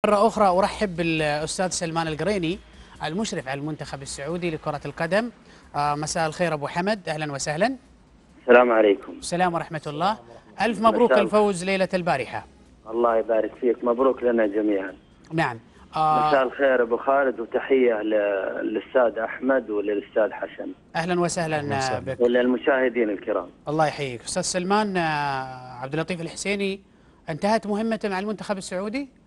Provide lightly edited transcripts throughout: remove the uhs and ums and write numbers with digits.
مرة أخرى أرحب بالأستاذ سلمان القريني المشرف على المنتخب السعودي لكرة القدم. مساء الخير أبو حمد، أهلا وسهلا. السلام عليكم. السلام ورحمة الله. ألف مبروك الفوز ليلة البارحة. الله يبارك فيك، مبروك لنا جميعا. نعم. مساء الخير أبو خالد، وتحية للأستاذ أحمد وللأستاذ حسن. أهلا وسهلا بك. وللمشاهدين الكرام. الله يحييك. أستاذ سلمان، عبد اللطيف الحسيني انتهت مهمته مع المنتخب السعودي؟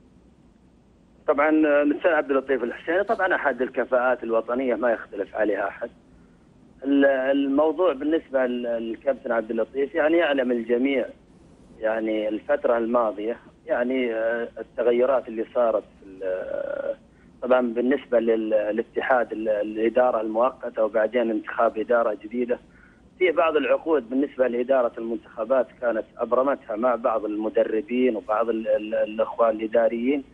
طبعا الأستاذ عبد اللطيف الحسيني طبعا أحد الكفاءات الوطنية ما يختلف عليها أحد. الموضوع بالنسبة للكابتن عبد اللطيف يعني يعلم الجميع يعني الفترة الماضية يعني التغيرات اللي صارت طبعا بالنسبة للاتحاد الإدارة المؤقتة وبعدين انتخاب إدارة جديدة. في بعض العقود بالنسبة لإدارة المنتخبات كانت أبرمتها مع بعض المدربين وبعض الأخوان الإداريين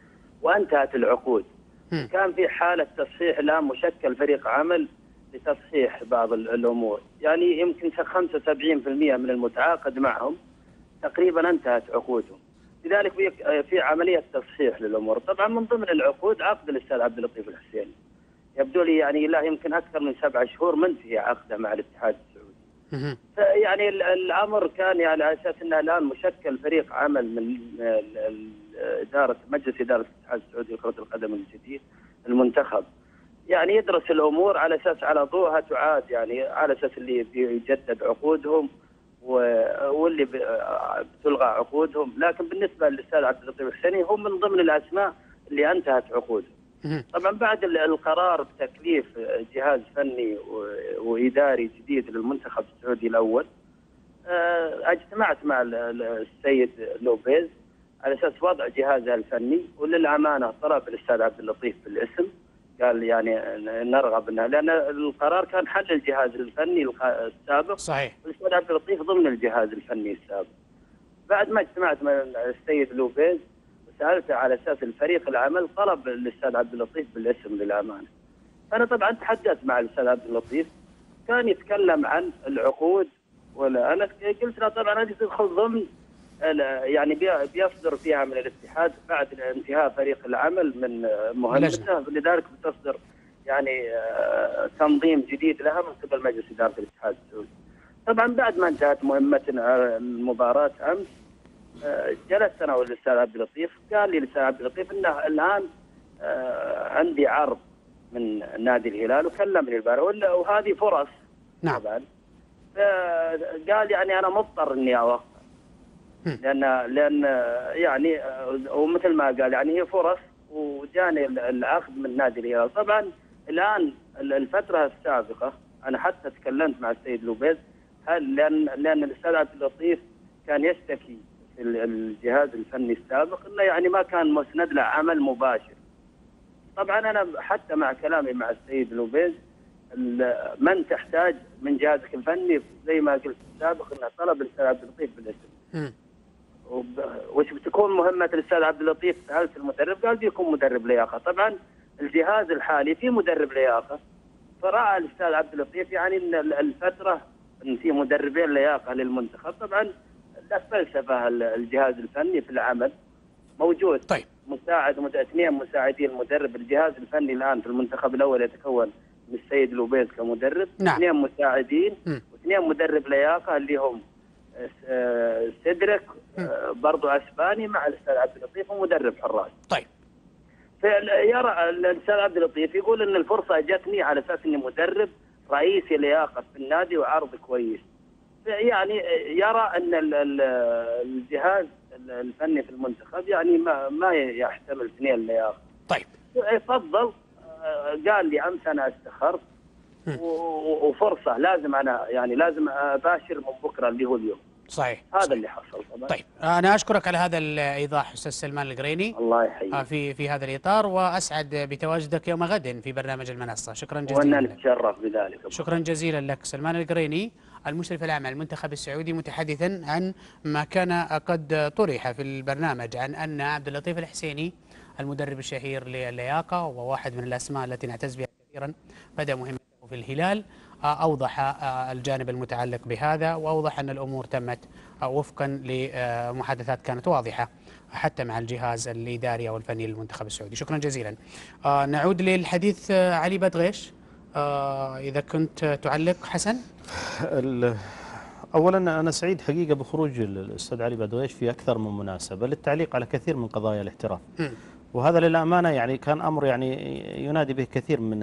وانتهت العقود. كان في حالة تصحيح، الآن مشكل فريق عمل لتصحيح بعض الأمور، يعني يمكن 75% من المتعاقد معهم تقريبا انتهت عقودهم، لذلك في عملية تصحيح للأمور. طبعا من ضمن العقود عقد الأستاذ عبد اللطيف الحسيني، يبدو لي يعني له يمكن أكثر من 7 شهور منتهي عقده مع الاتحاد السعودي. فيعني الأمر كان يعني على أساس أنه الآن مشكل فريق عمل من إدارة مجلس إدارة الاتحاد السعودي لكرة القدم الجديد المنتخب، يعني يدرس الأمور على أساس على ضوءها تعاد، يعني على أساس اللي يجدد عقودهم واللي بتلغى عقودهم. لكن بالنسبة للأستاذ عبد اللطيف الحسيني هم من ضمن الأسماء اللي انتهت عقودهم. طبعا بعد القرار بتكليف جهاز فني وإداري جديد للمنتخب السعودي الأول، اجتمعت مع السيد لوبيز على اساس وضع جهازه الفني، وللامانه طلب الاستاذ عبد اللطيف بالاسم، قال يعني نرغب انها، لان القرار كان حل الجهاز الفني السابق. صحيح. والاستاذ عبد اللطيف ضمن الجهاز الفني السابق. بعد ما اجتمعت مع السيد لوبيز وسالته على اساس الفريق العمل، طلب الاستاذ عبد اللطيف بالاسم للامانه. انا طبعا تحدثت مع الاستاذ عبد اللطيف، كان يتكلم عن العقود، ولا انا قلت له طبعا هذه تدخل ضمن يعني بيصدر فيها من الاتحاد بعد انتهاء فريق العمل من مهمته، لذلك بتصدر يعني تنظيم جديد لها من قبل مجلس اداره الاتحاد السعودي. طبعا بعد ما انتهت مهمتنا المباراه امس، جلست انا والاستاذ عبد اللطيف، قال لي الاستاذ عبد اللطيف انه الان عندي عرض من نادي الهلال، وكلمني البارحه وهذه فرص. نعم. طبعا قال يعني انا مضطر اني اوقف، لان يعني ومثل ما قال يعني هي فرص، وجاني العقد من نادي الهلال. طبعا الان الفتره السابقه انا حتى تكلمت مع السيد لوبيز، لان الاستاذ عبد اللطيف كان يشتكي في الجهاز الفني السابق انه يعني ما كان مسند له عمل مباشر. طبعا انا حتى مع كلامي مع السيد لوبيز، من تحتاج من جهازك الفني زي ما قلت السابق انه طلب الاستاذ عبد اللطيف بالاسم. وش بتكون مهمة الأستاذ عبد اللطيف؟ سألت المدرب، قال بيكون مدرب لياقة. طبعا الجهاز الحالي في مدرب لياقة، فرأى الأستاذ عبد اللطيف يعني أن الفترة أن في مدربين لياقة للمنتخب. طبعا الفلسفة الجهاز الفني في العمل موجود. طيب. مساعد 2 مساعدين المدرب. الجهاز الفني الآن في المنتخب الأول يتكون من السيد لوبيز كمدرب، نعم. 2 مساعدين و2 مدرب لياقة اللي هم سيدريك برضو اسباني مع الاستاذ عبد اللطيف ومدرب حراس. طيب. يرى الاستاذ عبد اللطيف يقول ان الفرصه جتني على اساس اني مدرب رئيسي لياقه في النادي وعرض كويس. يعني يرى ان الجهاز الفني في المنتخب يعني ما يحتمل 2 لياقه. طيب. يفضل، قال لي امس انا استخرت وفرصه لازم انا يعني لازم اباشر من بكره اللي هو اليوم. صحيح. هذا صحيح. اللي حصل طبعا. طيب، انا اشكرك على هذا الايضاح استاذ سلمان القريني. الله يحييك. في هذا الاطار، واسعد بتواجدك يوم غد في برنامج المنصه. شكرا جزيلا. وانا نتشرف بذلك. شكرا جزيلا لك. سلمان القريني المشرف العام على المنتخب السعودي، متحدثا عن ما كان قد طرح في البرنامج عن ان عبد اللطيف الحسيني المدرب الشهير للياقه وواحد من الاسماء التي نعتز بها كثيرا بدأ مهمته في الهلال، أوضح الجانب المتعلق بهذا، وأوضح أن الأمور تمت وفقا لمحادثات كانت واضحة. حتى مع الجهاز الإداري أو الفني للمنتخب السعودي. شكرا جزيلا. نعود للحديث علي بدغيش، إذا كنت تعلق حسن. أولا أنا سعيد حقيقة بخروج الأستاذ علي بدغيش في أكثر من مناسبة للتعليق على كثير من قضايا الاحتراف، وهذا للأمانة يعني كان أمر يعني ينادي به كثير من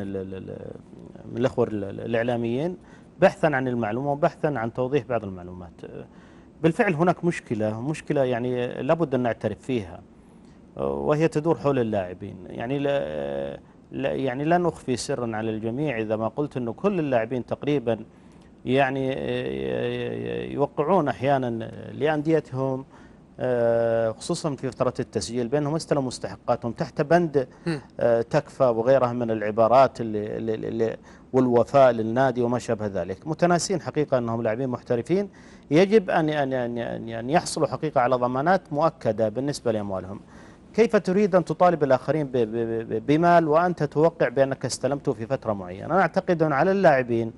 الأخوة الإعلاميين بحثا عن المعلومة وبحثا عن توضيح بعض المعلومات. بالفعل هناك مشكلة يعني لابد أن نعترف فيها، وهي تدور حول اللاعبين. يعني يعني لا نخفي سرا على الجميع إذا ما قلت أنه كل اللاعبين تقريبا يعني يوقعون أحيانا لأنديتهم خصوصا في فترة التسجيل بأنهم استلموا مستحقاتهم تحت بند تكفى وغيرها من العبارات والوفاء للنادي وما شابه ذلك، متناسين حقيقة أنهم لاعبين محترفين يجب أن يحصلوا حقيقة على ضمانات مؤكدة بالنسبة لأموالهم. كيف تريد أن تطالب الآخرين بمال وأنت توقع بأنك استلمته في فترة معينة؟ أنا أعتقد أن على اللاعبين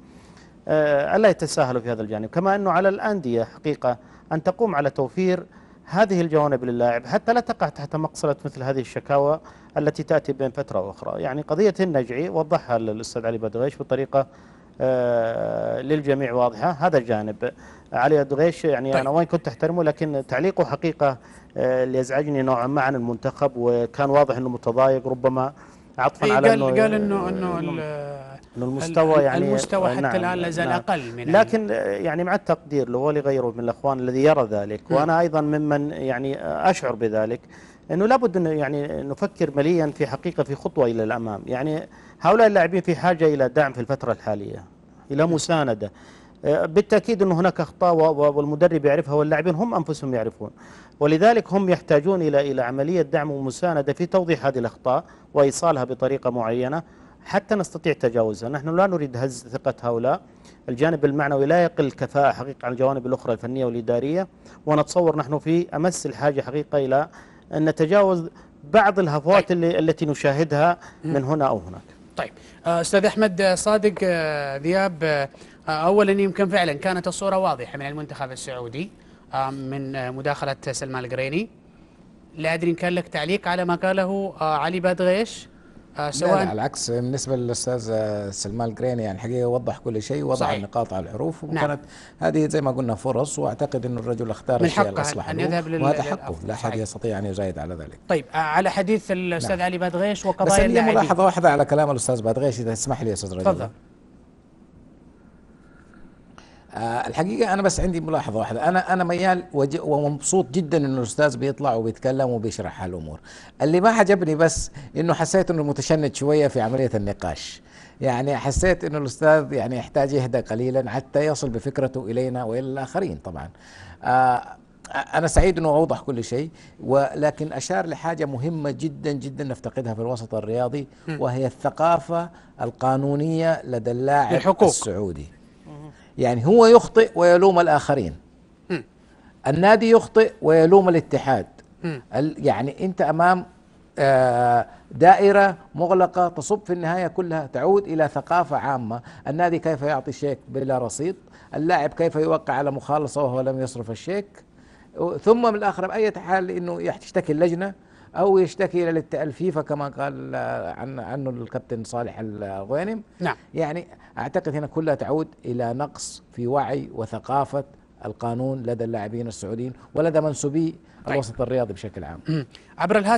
ألا يتساهلوا في هذا الجانب، كما أنه على الأندية حقيقة أن تقوم على توفير هذه الجوانب للاعب حتى لا تقع تحت مقصلة مثل هذه الشكاوى التي تأتي بين فترة وأخرى. يعني قضية النجعي وضحها الأستاذ علي بدغيش بطريقة للجميع واضحة. هذا الجانب علي بدغيش يعني طيب. أنا وين كنت أحترمه، لكن تعليقه حقيقة اللي يزعجني نوعا ما عن المنتخب، وكان واضح أنه متضايق ربما عطفا على قال انه المستوى يعني المستوى حتى الان لا زال اقل من لكن يعني مع التقدير له ولغيره من الاخوان الذي يرى ذلك، وانا ايضا ممن يعني اشعر بذلك، انه لابد ان يعني نفكر مليا في حقيقه في خطوه الى الامام. يعني هؤلاء اللاعبين في حاجه الى دعم في الفتره الحاليه، الى مسانده. بالتاكيد انه هناك اخطاء والمدرب يعرفها واللاعبين هم انفسهم يعرفون، ولذلك هم يحتاجون الى عمليه دعم ومسانده في توضيح هذه الاخطاء وايصالها بطريقه معينه حتى نستطيع تجاوزها. نحن لا نريد هز ثقة هؤلاء، الجانب المعنوي لا يقل كفاءة حقيقة عن الجوانب الأخرى الفنية والإدارية، ونتصور نحن في أمس الحاجة حقيقة إلى أن نتجاوز بعض الهفوات طيب. التي نشاهدها من هنا أو هناك. طيب أستاذ أحمد صادق ذياب، أولا يمكن فعلا كانت الصورة واضحة من المنتخب السعودي من مداخلة سلمان القريني. لا أدري إن كان لك تعليق على ما قاله علي بدغيش؟ سواء لا على العكس بالنسبه للاستاذ سلمان القريني، يعني الحقيقه وضح كل شيء ووضع صحيح. النقاط على الحروف، وكانت هذه زي ما قلنا فرص، واعتقد انه الرجل اختار الشيء الاصلح له، وهذا حقه لا احد يستطيع ان يزايد على ذلك. طيب على حديث الاستاذ علي بدغيش وقضايا بس عندي ملاحظه واحده على كلام الاستاذ بدغيش اذا تسمح لي يا استاذ رجل. تفضل. الحقيقة أنا بس عندي ملاحظة واحدة، أنا ميال ومبسوط جدا إنه الأستاذ بيطلع وبيتكلم وبيشرح هالأمور. اللي ما عجبني بس إنه حسيت إنه متشنج شوية في عملية النقاش، يعني حسيت إنه الأستاذ يعني يحتاج يهدى قليلا حتى يصل بفكرته إلينا وإلى الآخرين. طبعا أنا سعيد إنه أوضح كل شيء، ولكن أشار لحاجة مهمة جدا جدا نفتقدها في الوسط الرياضي، وهي الثقافة القانونية لدى اللاعب السعودي. يعني هو يخطئ ويلوم الآخرين، النادي يخطئ ويلوم الاتحاد. يعني أنت أمام دائرة مغلقة تصب في النهاية كلها تعود إلى ثقافة عامة. النادي كيف يعطي شيك بلا رصيد، اللاعب كيف يوقع على مخالصة وهو لم يصرف الشيك، ثم من الآخر بأي حال إنه يشتكي اللجنة أو يشتكي إلى الفيفا كما قال عنه الكابتن صالح الغوينم. نعم. يعني أعتقد هنا كلها تعود إلى نقص في وعي وثقافة القانون لدى اللاعبين السعوديين ولدى منسوبي الوسط الرياضي بشكل عام. عبر الهاتف